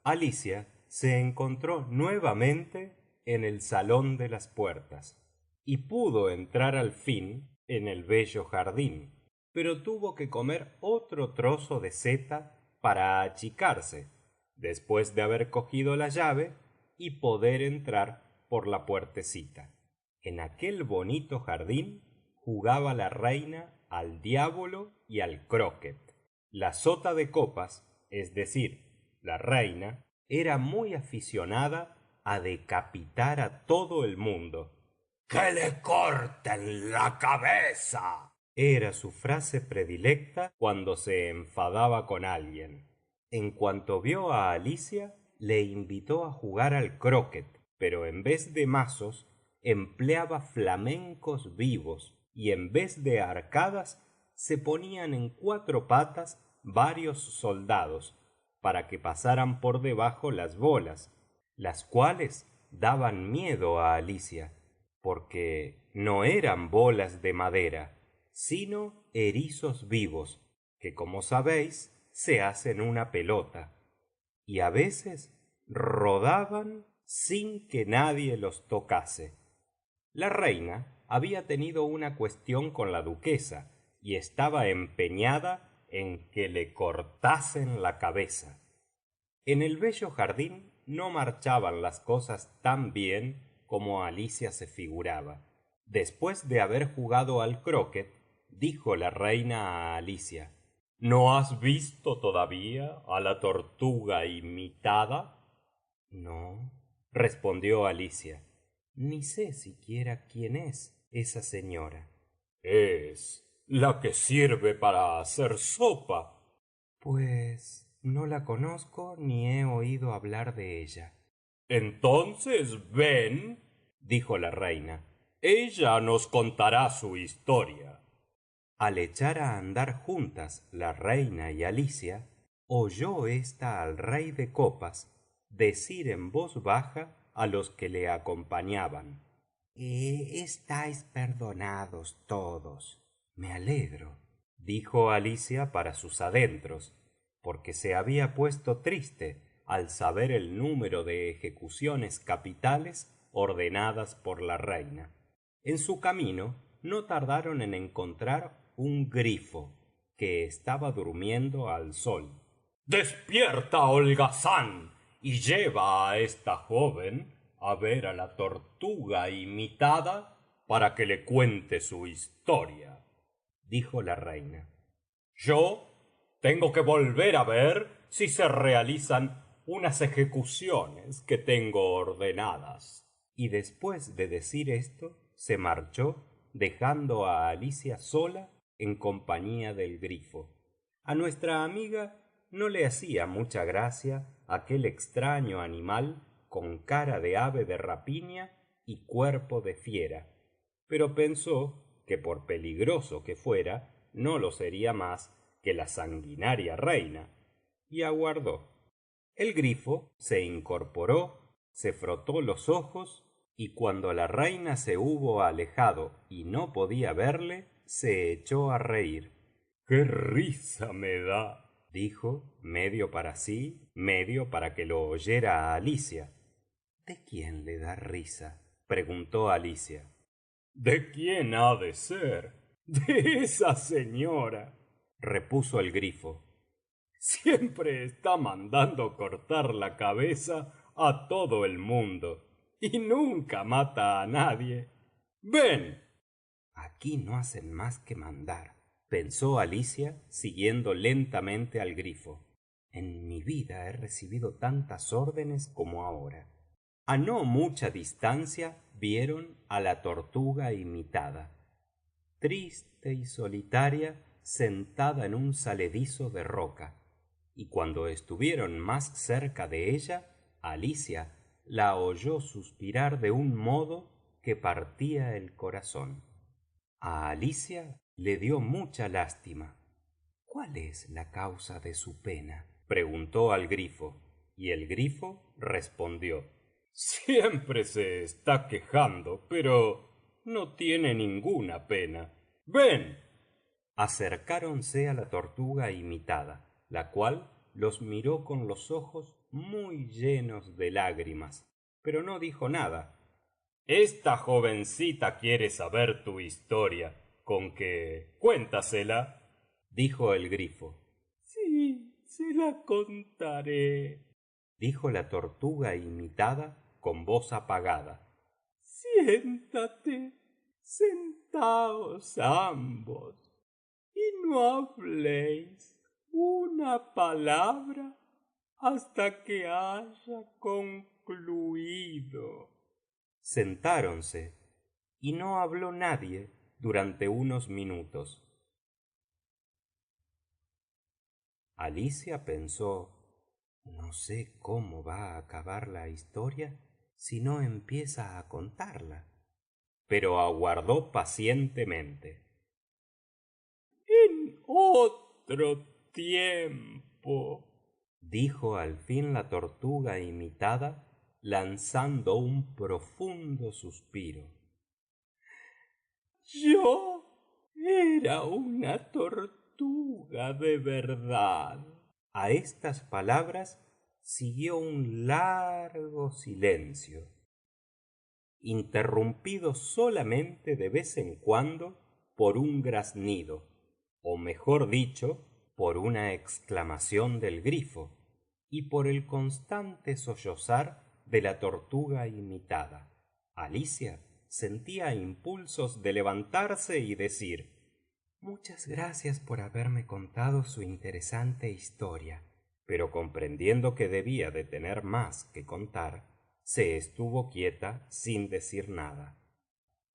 Alicia se encontró nuevamente en el salón de las puertas y pudo entrar al fin en el bello jardín, pero tuvo que comer otro trozo de seta para achicarse, después de haber cogido la llave y poder entrar por la puertecita. En aquel bonito jardín jugaba la reina al diabolo y al croquet. La sota de copas, es decir, la reina, era muy aficionada a decapitar a todo el mundo. ¡Que le corten la cabeza! Era su frase predilecta cuando se enfadaba con alguien. En cuanto vio a Alicia, le invitó a jugar al croquet, pero en vez de mazos, empleaba flamencos vivos y en vez de arcadas se ponían en cuatro patas varios soldados para que pasaran por debajo las bolas, las cuales daban miedo a Alicia, porque no eran bolas de madera, sino erizos vivos, que como sabéis se hacen una pelota, y a veces rodaban sin que nadie los tocase. La reina había tenido una cuestión con la duquesa y estaba empeñada en que le cortasen la cabeza. En el bello jardín no marchaban las cosas tan bien como Alicia se figuraba. Después de haber jugado al croquet, dijo la reina a Alicia: ¿No has visto todavía a la tortuga imitada? No, respondió Alicia, ni sé siquiera quién es esa señora. Es la que sirve para hacer sopa. Pues no la conozco ni he oído hablar de ella. Entonces ven, dijo la reina, ella nos contará su historia. Al echar a andar juntas la reina y Alicia, oyó ésta al rey de copas decir en voz baja a los que le acompañaban: estáis perdonados todos. Me alegro, dijo Alicia para sus adentros, porque se había puesto triste al saber el número de ejecuciones capitales ordenadas por la reina. En su camino no tardaron en encontrar un grifo que estaba durmiendo al sol. Despierta, holgazán, y lleva a esta joven a ver a la tortuga imitada para que le cuente su historia, dijo la reina. Yo tengo que volver a ver si se realizan unas ejecuciones que tengo ordenadas. Y después de decir esto, se marchó, dejando a Alicia sola en compañía del grifo. A nuestra amiga no le hacía mucha gracia aquel extraño animal con cara de ave de rapiña y cuerpo de fiera, pero pensó que por peligroso que fuera no lo sería más que la sanguinaria reina, y aguardó. El grifo se incorporó, se frotó los ojos, y cuando la reina se hubo alejado y no podía verle, se echó a reír. ¡Qué risa me da!, dijo, medio para sí, medio para que lo oyera Alicia. ¿De quién le da risa?, preguntó Alicia. ¿De quién ha de ser? De esa señora, repuso el grifo. Siempre está mandando cortar la cabeza a todo el mundo y nunca mata a nadie. ¡Ven! Aquí no hacen más que mandar, pensó Alicia, siguiendo lentamente al grifo. En mi vida he recibido tantas órdenes como ahora. A no mucha distancia vieron a la tortuga imitada, triste y solitaria, sentada en un saledizo de roca, y cuando estuvieron más cerca de ella, Alicia la oyó suspirar de un modo que partía el corazón. A Alicia le dio mucha lástima. ¿Cuál es la causa de su pena?, preguntó al grifo, y el grifo respondió: siempre se está quejando, pero no tiene ninguna pena. ¡Ven! Acercáronse a la tortuga imitada, la cual los miró con los ojos muy llenos de lágrimas, pero no dijo nada. Esta jovencita quiere saber tu historia, con que cuéntasela, dijo el grifo. Sí, se la contaré, dijo la tortuga imitada con voz apagada. Siéntate, sentaos ambos, y no habléis una palabra hasta que haya concluido. Sentáronse, y no habló nadie durante unos minutos. Alicia pensó: no sé cómo va a acabar la historia si no empieza a contarla. Pero aguardó pacientemente. En otro tiempo, dijo al fin la tortuga imitada, lanzando un profundo suspiro. Yo era una tortuga de verdad. A estas palabras siguió un largo silencio, interrumpido solamente de vez en cuando por un graznido, o mejor dicho, por una exclamación del grifo, y por el constante sollozar de la tortuga imitada. Alicia sentía impulsos de levantarse y decir: muchas gracias por haberme contado su interesante historia. Pero comprendiendo que debía de tener más que contar, se estuvo quieta sin decir nada.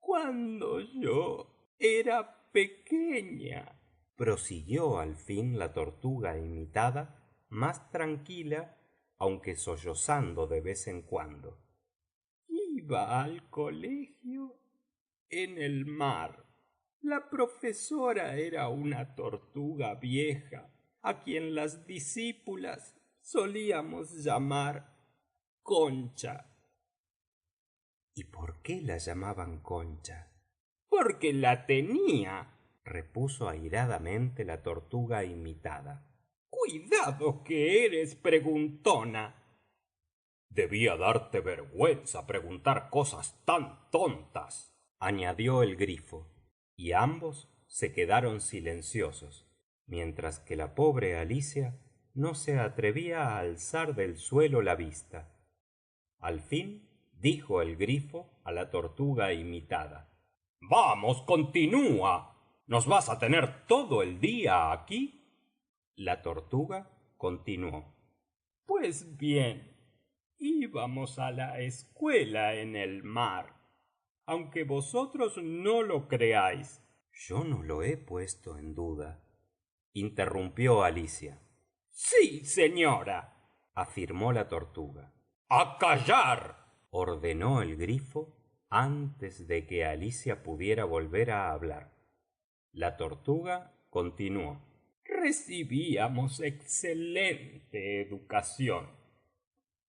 Cuando yo era pequeña, prosiguió al fin la tortuga imitada, más tranquila, aunque sollozando de vez en cuando. Iba al colegio en el mar. La profesora era una tortuga vieja, a quien las discípulas solíamos llamar Concha. ¿Y por qué la llamaban Concha? Porque la tenía, repuso airadamente la tortuga imitada. Cuidado que eres preguntona. Debía darte vergüenza preguntar cosas tan tontas, añadió el grifo, y ambos se quedaron silenciosos, mientras que la pobre Alicia no se atrevía a alzar del suelo la vista. Al fin dijo el grifo a la tortuga imitada: vamos, continúa. ¿Nos vas a tener todo el día aquí? La tortuga continuó: pues bien, íbamos a la escuela en el mar, aunque vosotros no lo creáis. Yo no lo he puesto en duda, interrumpió Alicia. Sí, señora, afirmó la tortuga. ¡A callar!, ordenó el grifo antes de que Alicia pudiera volver a hablar. La tortuga continuó: recibíamos excelente educación,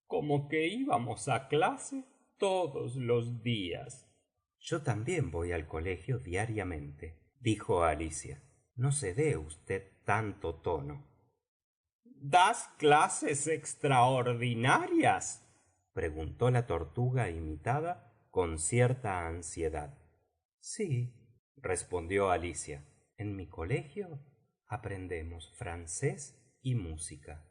como que íbamos a clase todos los días. Yo también voy al colegio diariamente, dijo Alicia. No se dé usted tanto tono. ¿Das clases extraordinarias?, preguntó la tortuga imitada con cierta ansiedad. Sí, respondió Alicia. En mi colegio aprendemos francés y música.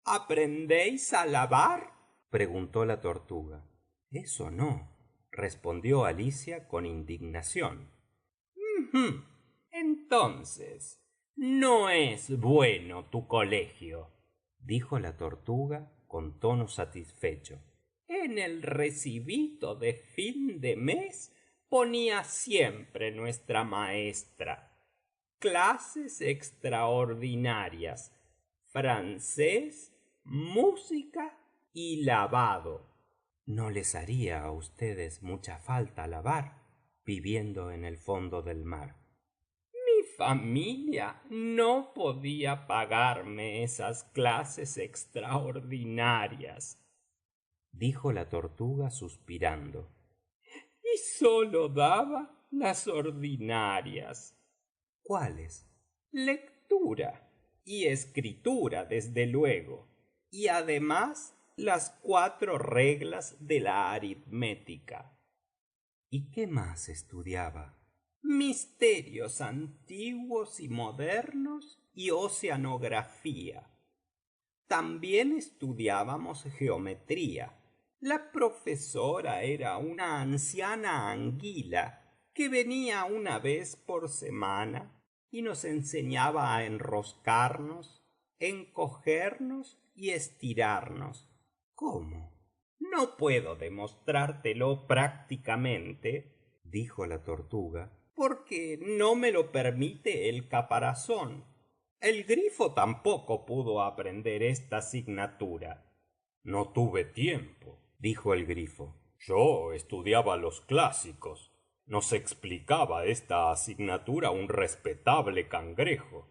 ¿Aprendéis a lavar?, preguntó la tortuga. Eso no, respondió Alicia con indignación. Entonces, no es bueno tu colegio, dijo la tortuga con tono satisfecho. En el recibito de fin de mes ponía siempre nuestra maestra: clases extraordinarias, francés, música y lavado. No les haría a ustedes mucha falta lavar, viviendo en el fondo del mar. Mi familia no podía pagarme esas clases extraordinarias, dijo la tortuga suspirando, y solo daba las ordinarias. ¿Cuáles? lectura y escritura, desde luego, y además las 4 reglas de la aritmética. ¿Y qué más estudiaba? Misterios antiguos y modernos y oceanografía. También estudiábamos geometría. La profesora era una anciana anguila que venía una vez por semana y nos enseñaba a enroscarnos, encogernos y estirarnos. ¿Cómo? No puedo demostrártelo prácticamente, dijo la tortuga, porque no me lo permite el caparazón. El grifo tampoco pudo aprender esta asignatura. No tuve tiempo, dijo el grifo. Yo estudiaba los clásicos. Nos explicaba esta asignatura un respetable cangrejo.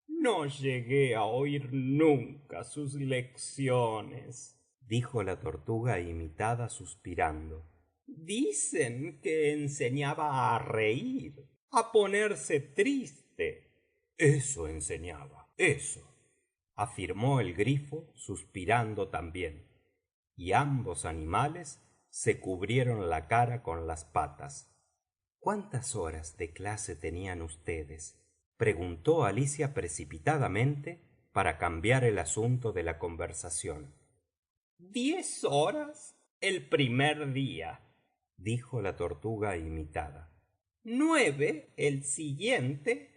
No llegué a oír nunca sus lecciones, dijo la tortuga imitada suspirando. Dicen que enseñaba a reír, a ponerse triste. Eso enseñaba, eso, afirmó el grifo suspirando también, y ambos animales se cubrieron la cara con las patas. ¿Cuántas horas de clase tenían ustedes? Preguntó Alicia precipitadamente para cambiar el asunto de la conversación. 10 horas el primer día, dijo la tortuga imitada. 9 el siguiente,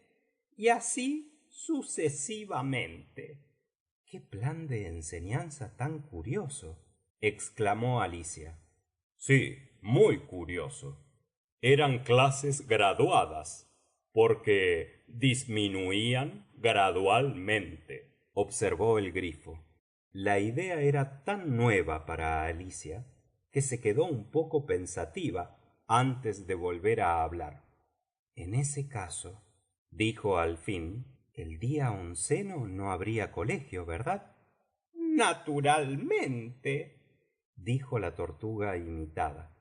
y así sucesivamente. ¡Qué plan de enseñanza tan curioso!, exclamó Alicia. Sí, muy curioso. Eran clases graduadas, porque disminuían gradualmente, observó el grifo. La idea era tan nueva para Alicia que se quedó un poco pensativa antes de volver a hablar. En ese caso, dijo al fin, el día onceno no habría colegio, ¿verdad? Naturalmente, dijo la tortuga imitada.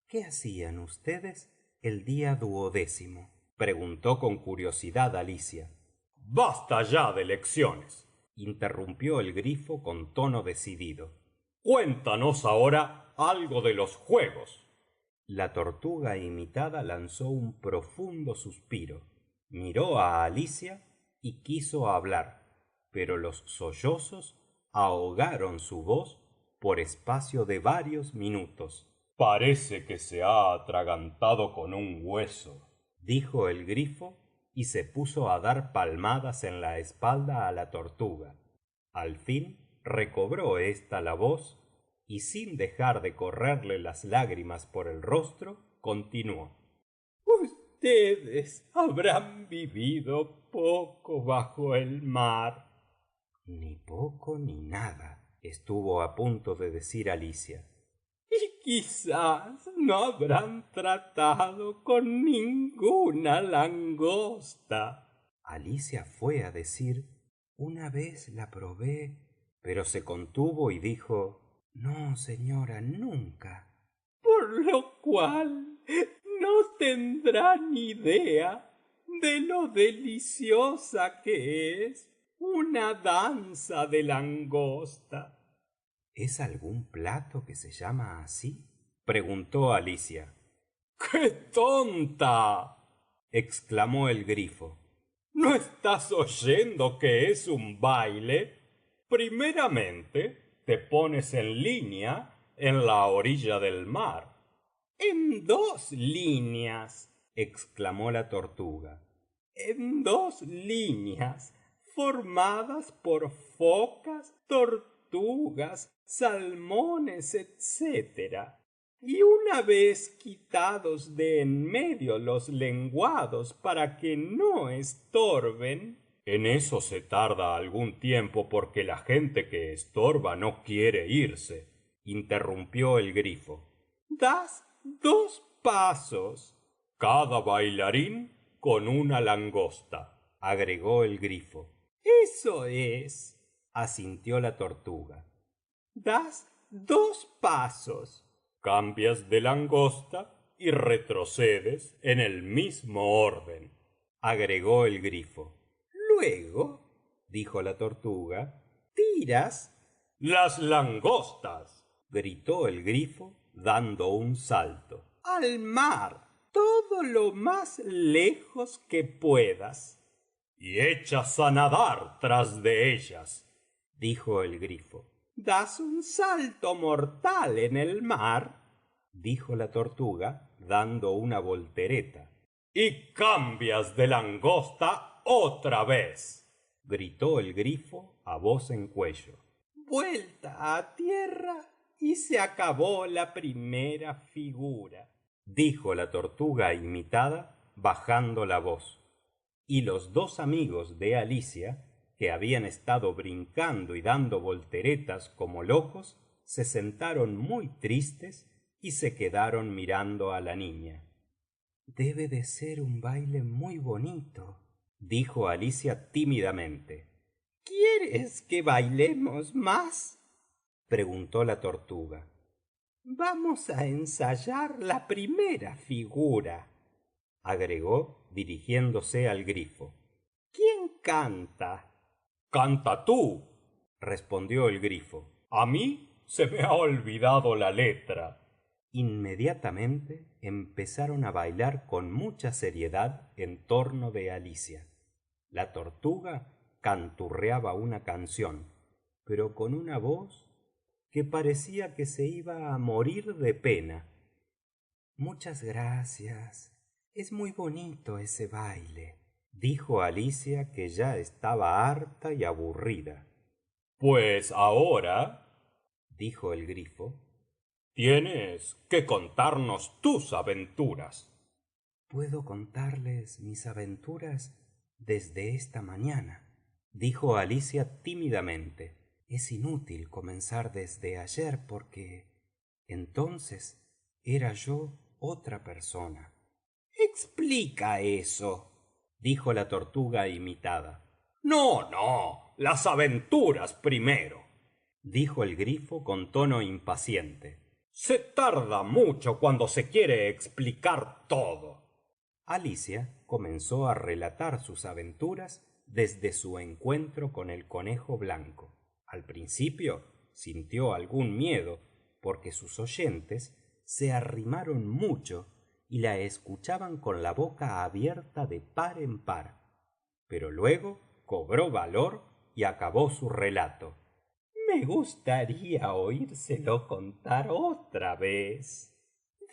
¿Qué hacían ustedes el día duodécimo?, preguntó con curiosidad Alicia. Basta ya de lecciones, interrumpió el grifo con tono decidido. Cuéntanos ahora algo de los juegos. La tortuga imitada lanzó un profundo suspiro, miró a Alicia y quiso hablar, pero los sollozos ahogaron su voz por espacio de varios minutos. Parece que se ha atragantado con un hueso, dijo el grifo, y se puso a dar palmadas en la espalda a la tortuga. Al fin recobró ésta la voz y, sin dejar de correrle las lágrimas por el rostro, continuó: Ustedes habrán vivido poco bajo el mar. Ni poco ni nada, estuvo a punto de decir Alicia. Y quizás no habrán tratado con ninguna langosta. Alicia fué a decir: una vez la probé, pero se contuvo y dijo: no, señora, nunca. Por lo cual no tendrán idea de lo deliciosa que es una danza de langosta. ¿Es algún plato que se llama así?, preguntó Alicia. ¡Qué tonta!, exclamó el grifo. ¿No estás oyendo que es un baile? Primeramente te pones en línea en la orilla del mar. En 2 líneas, exclamó la tortuga. En 2 líneas, formadas por focas, tortugas, salmones, etc. Y una vez quitados de en medio los lenguados para que no estorben. En eso se tarda algún tiempo porque la gente que estorba no quiere irse, interrumpió el grifo. Das 2 pasos. Cada bailarín con una langosta, agregó el grifo. Eso es, asintió la tortuga. Das 2 pasos. Cambias de langosta y retrocedes en el mismo orden, agregó el grifo. luego, dijo la tortuga, tiras. Las langostas, gritó el grifo, dando un salto. Al mar, todo lo más lejos que puedas. Y echas a nadar tras de ellas, dijo el grifo. Das un salto mortal en el mar, dijo la tortuga, dando una voltereta. Y cambias de langosta otra vez, gritó el grifo a voz en cuello. Vuelta a tierra y se acabó la primera figura, dijo la tortuga imitada, bajando la voz. Y los dos amigos de Alicia, que habían estado brincando y dando volteretas como locos, se sentaron muy tristes y se quedaron mirando a la niña. Debe de ser un baile muy bonito, dijo Alicia tímidamente. ¿Quieres que bailemos más? Preguntó la tortuga. Vamos a ensayar la primera figura, agregó dirigiéndose al grifo. ¿Quién canta? Canta tú, respondió el grifo. A mí se me ha olvidado la letra. Inmediatamente empezaron a bailar con mucha seriedad en torno de Alicia. La tortuga canturreaba una canción, pero con una voz que parecía que se iba a morir de pena. Muchas gracias. Es muy bonito ese baile, dijo Alicia, que ya estaba harta y aburrida. Pues ahora, dijo el grifo, tienes que contarnos tus aventuras. Puedo contarles mis aventuras desde esta mañana, dijo Alicia tímidamente. Es inútil comenzar desde ayer porque entonces era yo otra persona. Explica eso, dijo la tortuga imitada. No, no, las aventuras primero, dijo el grifo con tono impaciente. Se tarda mucho cuando se quiere explicar todo. Alicia comenzó a relatar sus aventuras desde su encuentro con el conejo blanco. Al principio sintió algún miedo porque sus oyentes se arrimaron mucho y la escuchaban con la boca abierta de par en par. Pero luego cobró valor y acabó su relato. Me gustaría oírselo contar otra vez.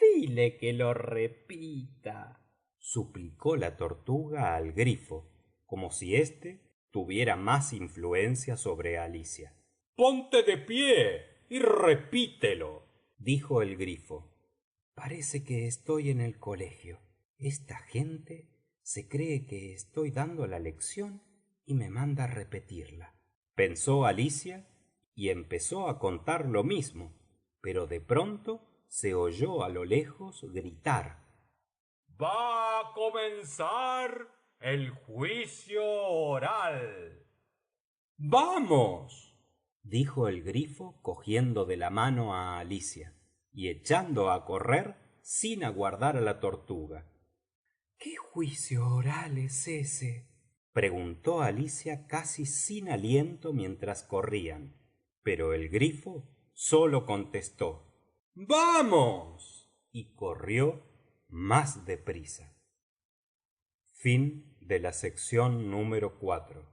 Dile que lo repita, suplicó la tortuga al grifo, como si éste tuviera más influencia sobre Alicia. Ponte de pie y repítelo, dijo el grifo. Parece que estoy en el colegio. Esta gente se cree que estoy dando la lección y me manda repetirla, pensó Alicia, y empezó a contar lo mismo, pero de pronto se oyó a lo lejos gritar: Va a comenzar el juicio oral. ¡Vamos!, dijo el grifo cogiendo de la mano a Alicia y echando a correr sin aguardar a la tortuga. ¿Qué juicio oral es ese?, preguntó Alicia casi sin aliento mientras corrían, pero el grifo sólo contestó: ¡Vamos!, y corrió más deprisa. Fin de la sección número 4.